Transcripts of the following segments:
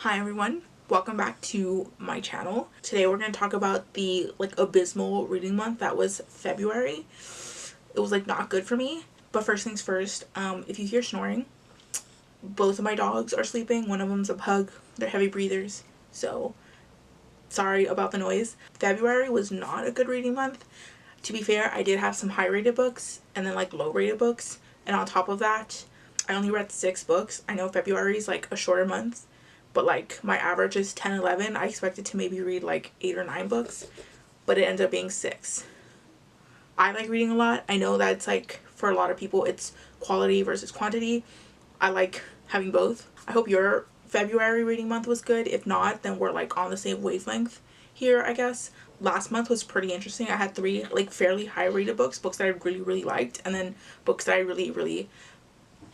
Hi everyone, welcome back to my channel. Today we're going to talk about the abysmal reading month that was February. It was not good for me, but first things first, if you hear snoring, both of my dogs are sleeping. One of them's a pug. They're heavy breathers, so sorry about the noise. February was not a good reading month. To be fair, I did have some high rated books and then low rated books, and on top of that I only read 6 books. I know February is a shorter month, but my average is 10-11. I expected to maybe read 8 or 9 books, but it ended up being 6. I like reading a lot. I know that it's for a lot of people it's quality versus quantity. I like having both. I hope your February reading month was good. If not, then we're on the same wavelength here, I guess. Last month was pretty interesting. I had 3 fairly high rated books that I really liked, and then books that I really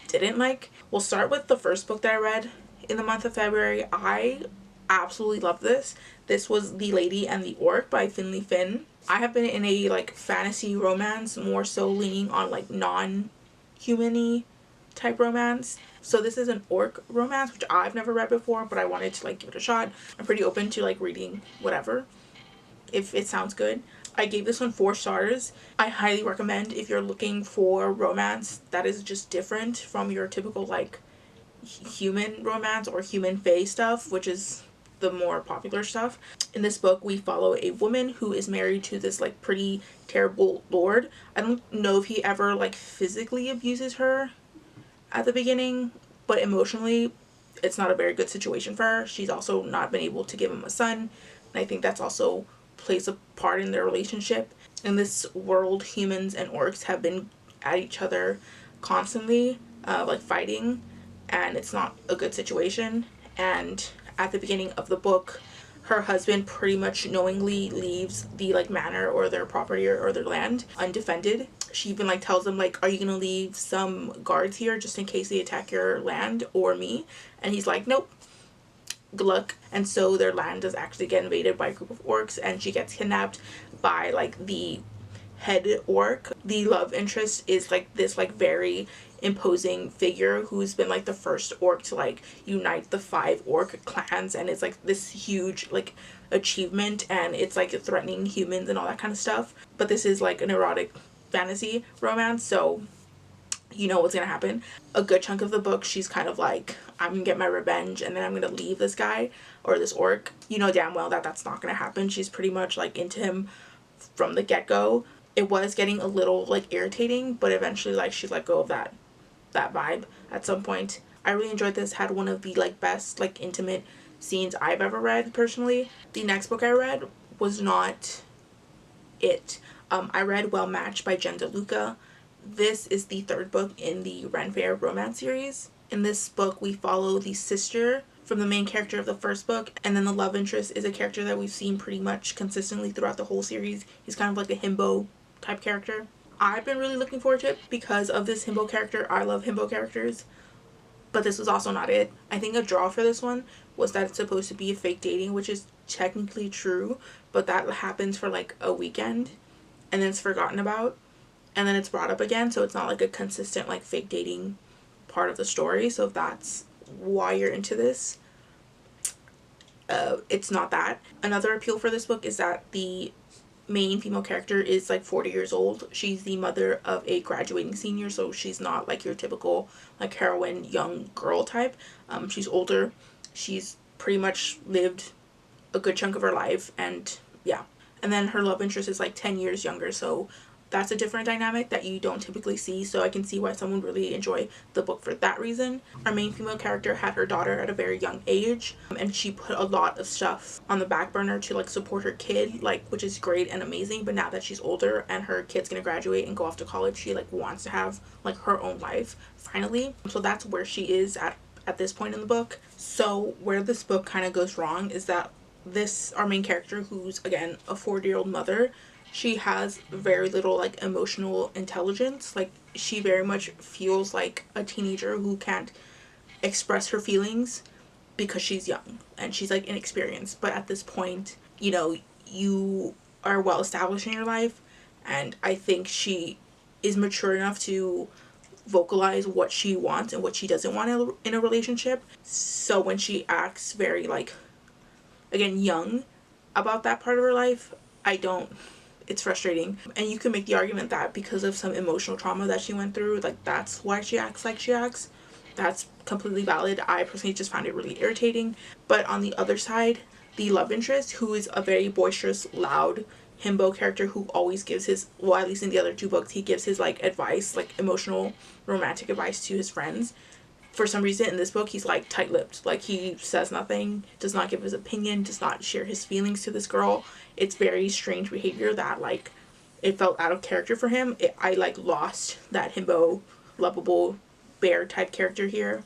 didn't like. We'll start with the first book that I read in the month of February. I absolutely love this. This was The Lady and the Orc by Finley Fenn. I have been in a fantasy romance, more so leaning on non-human-y type romance. So this is an orc romance, which I've never read before, but I wanted to give it a shot. I'm pretty open to reading whatever if it sounds good. I gave this one 4 stars. I highly recommend if you're looking for romance that is just different from your typical human romance or human fae stuff, which is the more popular stuff. In this book we follow a woman who is married to this pretty terrible lord. I don't know if he ever physically abuses her at the beginning, but emotionally it's not a very good situation for her. She's also not been able to give him a son, and I think that's also plays a part in their relationship. In this world, humans and orcs have been at each other constantly, fighting, and it's not a good situation. And at the beginning of the book, her husband pretty much knowingly leaves the manor or their property or their land undefended. She even tells them are you gonna leave some guards here just in case they attack your land or me? And he's like, nope, good luck. And so their land does actually get invaded by a group of orcs, and she gets kidnapped by the head orc. The love interest is this very imposing figure who's been the first orc to unite the 5 orc clans, and it's this huge achievement, and it's threatening humans and all that kind of stuff. But this is an erotic fantasy romance, so you know what's gonna happen. A good chunk of the book she's kind of I'm gonna get my revenge and then I'm gonna leave this guy or this orc. You know damn well that that's not gonna happen. She's pretty much into him from the get-go. It was getting a little irritating, but eventually she let go of that vibe at some point. I really enjoyed this. Had one of the best intimate scenes I've ever read personally. The next book I read was not it. I read Well Matched by Deluca. This is the 3rd book in the Renfair romance series. In this book we follow the sister from the main character of the first book, and then the love interest is a character that we've seen pretty much consistently throughout the whole series. He's kind of a himbo type character. I've been really looking forward to it because of this himbo character. I love himbo characters, but this was also not it. I think a draw for this one was that it's supposed to be a fake dating, which is technically true, but that happens for a weekend and then it's forgotten about, and then it's brought up again, so it's not a consistent fake dating part of the story. So if that's why you're into this, it's not that. Another appeal for this book is that the main female character is 40 years old. She's the mother of a graduating senior, so she's not your typical heroine young girl type. She's older. She's pretty much lived a good chunk of her life, and yeah. And then her love interest is 10 years younger, so that's a different dynamic that you don't typically see, so I can see why someone really enjoy the book for that reason. Our main female character had her daughter at a very young age, and she put a lot of stuff on the back burner to support her kid, which is great and amazing. But now that she's older and her kid's gonna graduate and go off to college, she wants to have her own life finally. So that's where she is at this point in the book. So where this book kind of goes wrong is that our main character, who's again a 40-year-old mother, she has very little emotional intelligence. She very much feels like a teenager who can't express her feelings because she's young and she's inexperienced. But at this point, you are well established in your life, and I think she is mature enough to vocalize what she wants and what she doesn't want in a relationship. So when she acts very like, again, young about that part of her life, it's frustrating. And you can make the argument that because of some emotional trauma that she went through, like that's why she acts like she acts. That's completely valid. I personally just found it really irritating. But on the other side, the love interest, who is a very boisterous, loud himbo character who always gives his, well, at least in the other two books, he gives his like advice, like emotional romantic advice to his friends. For some reason in this book he's like tight-lipped, like he says nothing, does not give his opinion, does not share his feelings to this girl. It's very strange behavior that like it felt out of character for him. I like lost that himbo lovable bear type character here.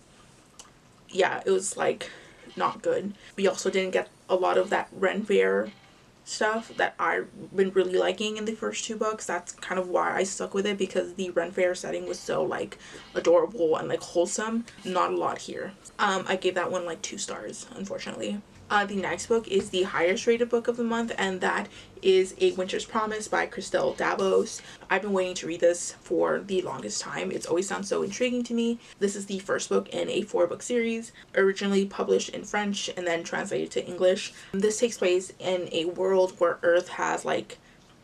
Yeah, it was like not good. We also didn't get a lot of that Ren Fair stuff that I've been really liking in the first two books. That's kind of why I stuck with it, because the Ren Fair setting was so like adorable and like wholesome. Not a lot here. I gave that one like 2 stars, unfortunately. The next book is the highest rated book of the month, and that is A Winter's Promise by Christelle Dabos. I've been waiting to read this for the longest time. It's always sounded so intriguing to me. This is the first book in a 4-book series, originally published in French and then translated to English. This takes place in a world where Earth has like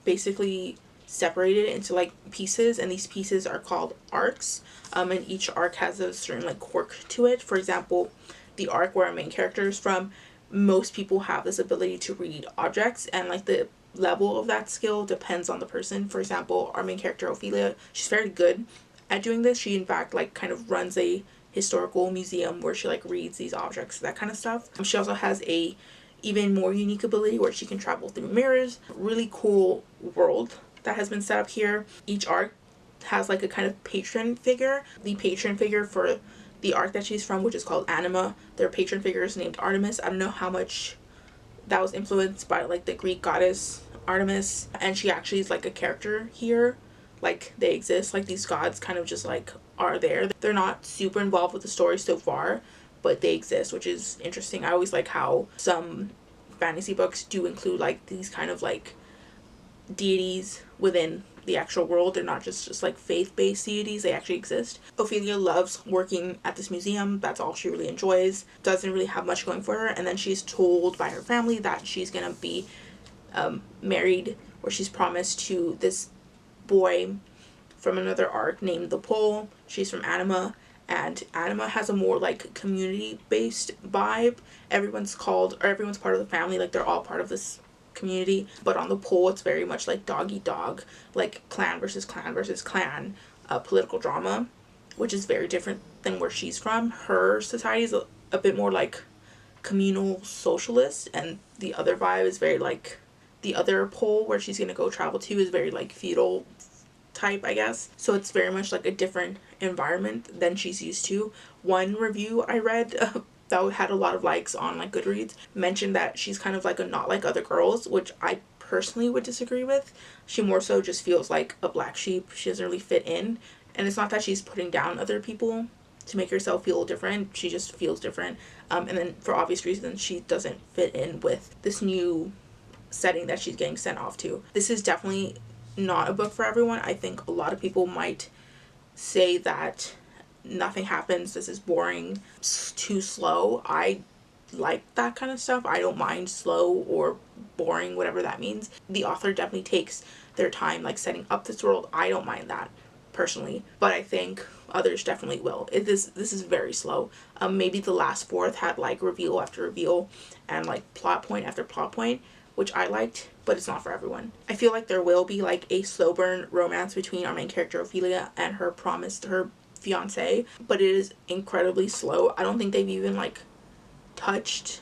basically separated into like pieces, and these pieces are called arcs, and each arc has a certain like quirk to it. For example, the arc where our main character is from, most people have this ability to read objects, and like the level of that skill depends on the person. For example, our main character Ophelia, she's very good at doing this. She in fact like kind of runs a historical museum where she like reads these objects, that kind of stuff. She also has a even more unique ability where she can travel through mirrors. Really cool world that has been set up here. Each arc has like a kind of patron figure. The patron figure for the arc that she's from, which is called Anima, their patron figure is named Artemis. I don't know how much that was influenced by like the Greek goddess Artemis, and she actually is like a character here. Like they exist, like these gods kind of just like are there. They're not super involved with the story so far, but they exist, which is interesting. I always like how some fantasy books do include like these kind of like deities within the actual world. They're not just like faith-based deities, they actually exist. Ophelia loves working at this museum. That's all she really enjoys. Doesn't really have much going for her, and then she's told by her family that she's gonna be married, or she's promised to this boy from another arc named the Pole. She's from Anima, and Anima has a more like community-based vibe. Everyone's part of the family, like they're all part of this community. But on the Pole, it's very much like dog eat dog, like clan versus clan versus clan, political drama, which is very different than where she's from. Her society is a bit more like communal socialist, and the other vibe is very like, the other Pole where she's gonna go travel to is very like feudal type, I guess. So it's very much like a different environment than she's used to. One review I read that had a lot of likes on like Goodreads mentioned that she's kind of like a not like other girls, which I personally would disagree with. She more so just feels like a black sheep. She doesn't really fit in, and it's not that she's putting down other people to make herself feel different. She just feels different, and then for obvious reasons she doesn't fit in with this new setting that she's getting sent off to. This is definitely not a book for everyone. I think a lot of people might say that nothing happens, this is boring, it's too slow. I like that kind of stuff. I don't mind slow or boring, whatever that means. The author definitely takes their time like setting up this world. I don't mind that personally, but I think others definitely will. This is very slow. Maybe the last fourth had like reveal after reveal and like plot point after plot point, which I liked, but it's not for everyone. I feel like there will be like a slow burn romance between our main character Ophelia and her fiance, but it is incredibly slow. I don't think they've even like touched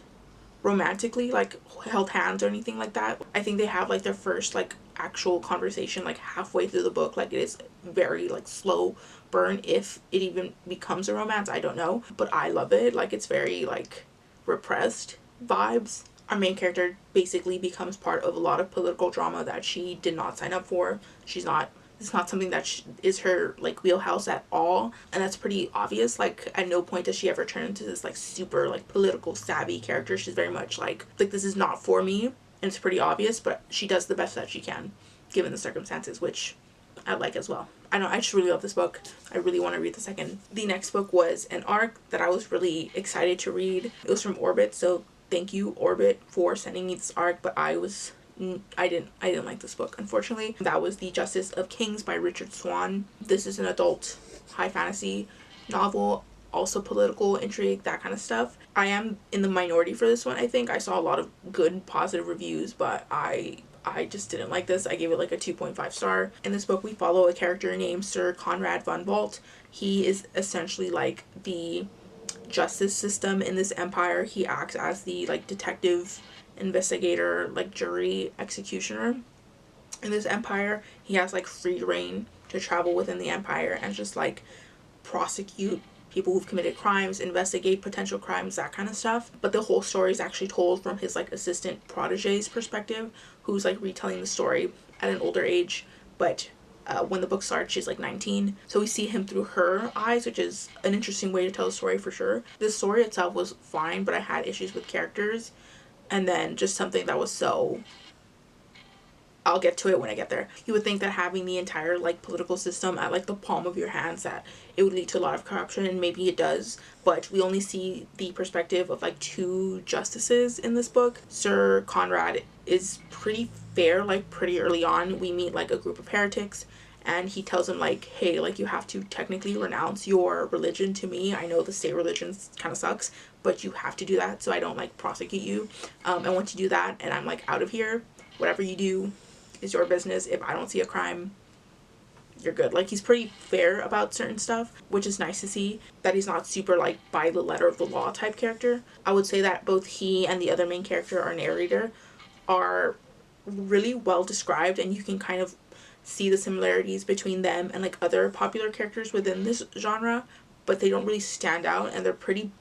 romantically, like held hands or anything like that. I think they have like their first like actual conversation like halfway through the book. Like it is very like slow burn, if it even becomes a romance, I don't know, but I love it. Like it's very like repressed vibes. Our main character basically becomes part of a lot of political drama that she did not sign up for. It's not something that is her like wheelhouse at all, and that's pretty obvious. Like at no point does she ever turn into this like super like political savvy character. She's very much like this is not for me, and it's pretty obvious, but she does the best that she can given the circumstances, which I like as well. I just really love this book. I really want to read the second. The next book was an arc that I was really excited to read. It was from Orbit, so thank you Orbit for sending me this arc, but I didn't like this book, unfortunately. That was The Justice of Kings by Richard Swan. This is an adult high fantasy novel, also political intrigue, that kind of stuff. I am in the minority for this one, I think. I saw a lot of good positive reviews, but I just didn't like this. I gave it like a 2.5 star. In this book we follow a character named Sir Conrad von Bolt. He is essentially like the justice system in this empire. He acts as the like detective, investigator, like jury executioner in this empire. He has like free reign to travel within the empire and just like prosecute people who've committed crimes, investigate potential crimes, that kind of stuff. But the whole story is actually told from his like assistant protege's perspective, who's like retelling the story at an older age. But when the book starts, she's like 19, so we see him through her eyes, which is an interesting way to tell the story for sure. The story itself was fine, but I had issues with characters, and then just something that was so, I'll get to it when I get there. You would think that having the entire like political system at like the palm of your hands, that it would lead to a lot of corruption, and maybe it does, but we only see the perspective of like 2 justices in this book. Sir Conrad is pretty fair. Like pretty early on we meet like a group of heretics, and he tells them like, hey, like you have to technically renounce your religion to me. I know the state religion kind of sucks, but you have to do that so I don't like prosecute you, and once you do that and I'm like out of here, whatever you do is your business. If I don't see a crime, you're good. Like he's pretty fair about certain stuff, which is nice to see, that he's not super like by the letter of the law type character. I would say that both he and the other main character, our narrator, are really well described, and you can kind of see the similarities between them and like other popular characters within this genre, but they don't really stand out, and they're pretty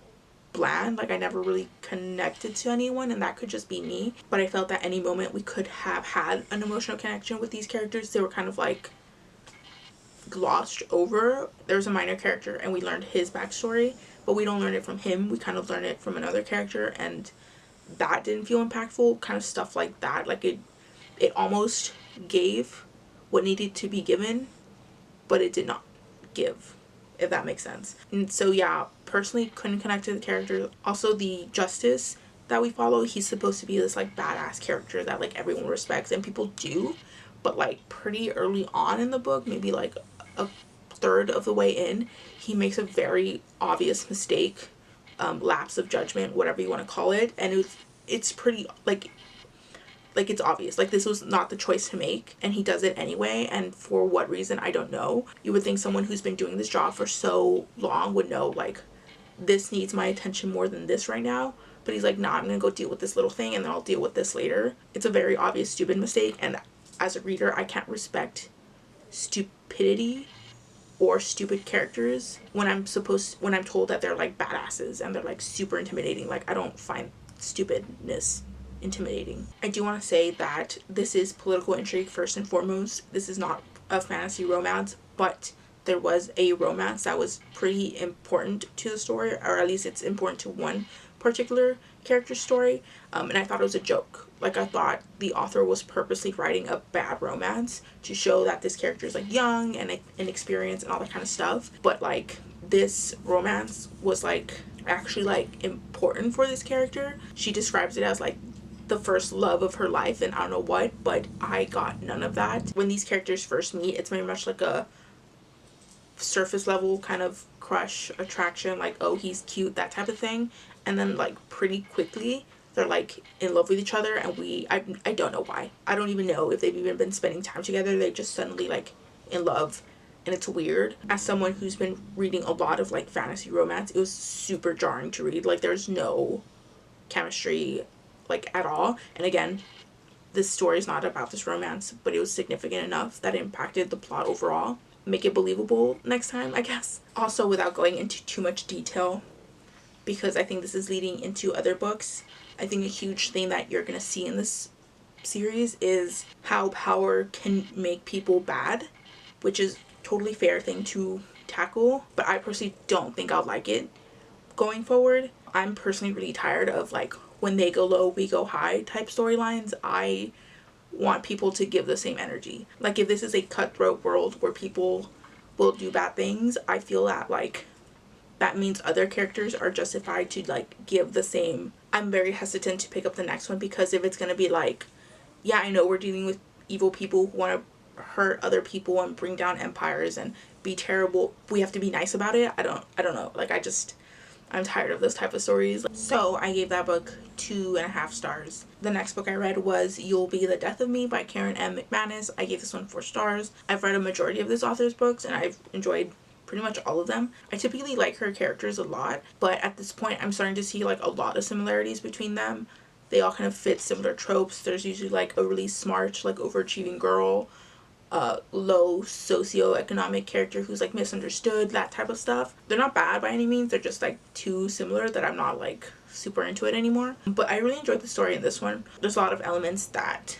bland. Like I never really connected to anyone, and that could just be me, but I felt that any moment we could have had an emotional connection with these characters. They were kind of like glossed over. There's a minor character and we learned his backstory, but we don't learn it from him. We kind of learn it from another character, and that didn't feel impactful. Kind of stuff like that, like it almost gave what needed to be given, but it did not give, if that makes sense. And so yeah, personally couldn't connect to the character. Also, the justice that we follow, he's supposed to be this like badass character that like everyone respects, and people do, but like pretty early on in the book, maybe like a third of the way in, he makes a very obvious mistake, lapse of judgment, whatever you want to call it, and it's pretty like it's obvious, like this was not the choice to make, and he does it anyway, and for what reason I don't know. You would think someone who's been doing this job for so long would know like this needs my attention more than this right now, but he's like, nah, I'm gonna go deal with this little thing and then I'll deal with this later. It's a very obvious stupid mistake, and as a reader I can't respect stupidity or stupid characters when I'm told that they're like badasses and they're like super intimidating. Like I don't find stupidness intimidating. I do want to say that this is political intrigue first and foremost. This is not a fantasy romance, but there was a romance that was pretty important to the story, or at least it's important to one particular character's story, and I thought it was a joke. Like I thought the author was purposely writing a bad romance to show that this character is like young and inexperienced and all that kind of stuff, but like this romance was like actually like important for this character. She describes it as like the first love of her life and I don't know what, but I got none of that. When these characters first meet, it's very much like a surface level kind of crush, attraction, like oh he's cute, that type of thing, and then like pretty quickly they're like in love with each other, and I don't know why. I don't even know if they've even been spending time together. They just suddenly like in love, and it's weird. As someone who's been reading a lot of like fantasy romance, it was super jarring to read. Like there's no chemistry like at all, and again, this story is not about this romance, but it was significant enough that it impacted the plot overall. Make it believable next time, I guess. Also, without going into too much detail, because I think this is leading into other books, I think a huge thing that you're gonna see in this series is how power can make people bad, which is totally fair thing to tackle, but I personally don't think I'll like it going forward. I'm personally really tired of like when they go low we go high type storylines. I want people to give the same energy. Like if this is a cutthroat world where people will do bad things, I feel that like that means other characters are justified to like give the same. I'm very hesitant to pick up the next one, because if it's going to be like, yeah, I know we're dealing with evil people who want to hurt other people and bring down empires and be terrible, we have to be nice about it. I don't know. Like I'm tired of those type of stories. So I gave that book 2.5 stars. The next book I read was You'll Be the Death of Me by Karen M. Mcmanus. I gave this one 4 stars. I've read a majority of this author's books and I've enjoyed pretty much all of them. I typically like her characters a lot, but at this point I'm starting to see like a lot of similarities between them. They all kind of fit similar tropes. There's usually like a really smart, like overachieving girl, low socioeconomic character who's like misunderstood, that type of stuff. They're not bad by any means, they're just like too similar that I'm not like super into it anymore. But I really enjoyed the story in this one. There's a lot of elements that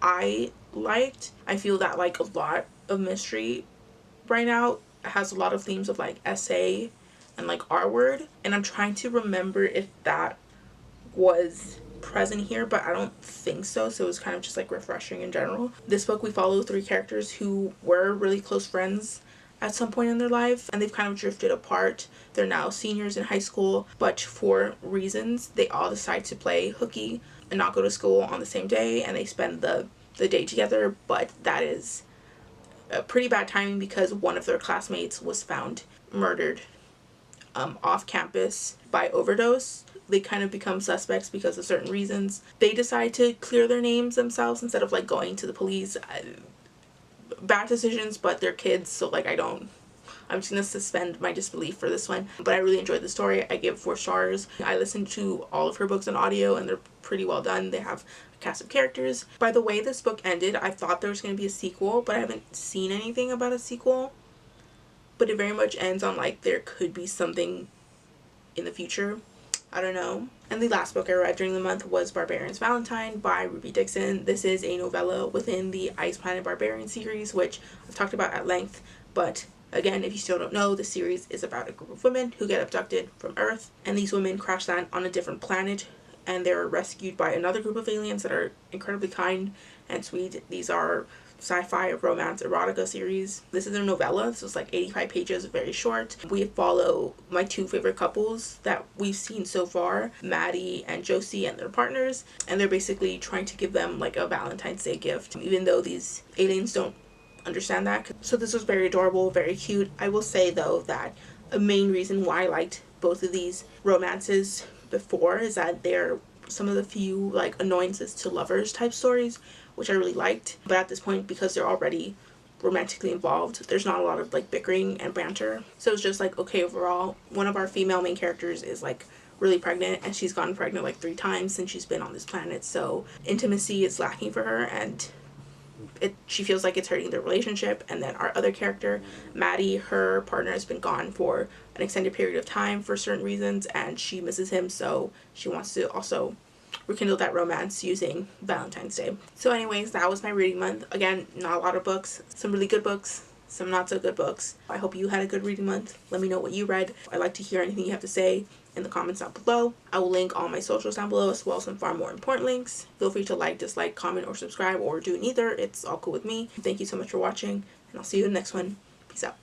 I liked. I feel that like a lot of mystery right now has a lot of themes of like essay and like R word, and I'm trying to remember if that was present here, but I don't think so. So it was kind of just like refreshing in general. This book, we follow 3 characters who were really close friends at some point in their life, and they've kind of drifted apart. They're now seniors in high school, but for reasons they all decide to play hooky and not go to school on the same day, and they spend the day together. But that is pretty bad timing because one of their classmates was found murdered off campus by overdose. They kind of become suspects because of certain reasons. They decide to clear their names themselves instead of like going to the police. Bad decisions, but they're kids, so like I'm just gonna suspend my disbelief for this one. But I really enjoyed the story. I give 4 stars. I listened to all of her books on audio and they're pretty well done. They have a cast of characters. By the way this book ended, I thought there was going to be a sequel, but I haven't seen anything about a sequel. But it very much ends on like there could be something in the future. I don't know. And the last book I read during the month was Barbarians Valentine by Ruby Dixon. This is a novella within the Ice Planet Barbarian series, which I've talked about at length. But again, if you still don't know, the series is about a group of women who get abducted from Earth, and these women crash land on a different planet, and they're rescued by another group of aliens that are incredibly kind and sweet. These are sci-fi, romance, erotica series. This is a novella. This is like 85 pages, very short. We follow my 2 favorite couples that we've seen so far, Maddie and Josie and their partners, and they're basically trying to give them like a Valentine's Day gift, even though these aliens don't understand that. So this was very adorable, very cute. I will say though that a main reason why I liked both of these romances before is that they're some of the few like annoyances to lovers type stories, which I really liked. But at this point, because they're already romantically involved, there's not a lot of like bickering and banter. So it's just like, okay, overall, one of our female main characters is like really pregnant, and she's gotten pregnant like 3 times since she's been on this planet. So intimacy is lacking for her, and she feels like it's hurting their relationship. And then our other character, Maddie, her partner has been gone for an extended period of time for certain reasons, and she misses him, so she wants to also rekindle that romance using Valentine's Day. So anyways, that was my reading month. Again, not a lot of books, some really good books, some not so good books. I hope you had a good reading month. Let me know what you read. I'd like to hear anything you have to say in the comments down below. I will link all my socials down below, as well as some far more important links. Feel free to like, dislike, comment, or subscribe, or do neither. It's all cool with me. Thank you so much for watching, and I'll see you in the next one. Peace out.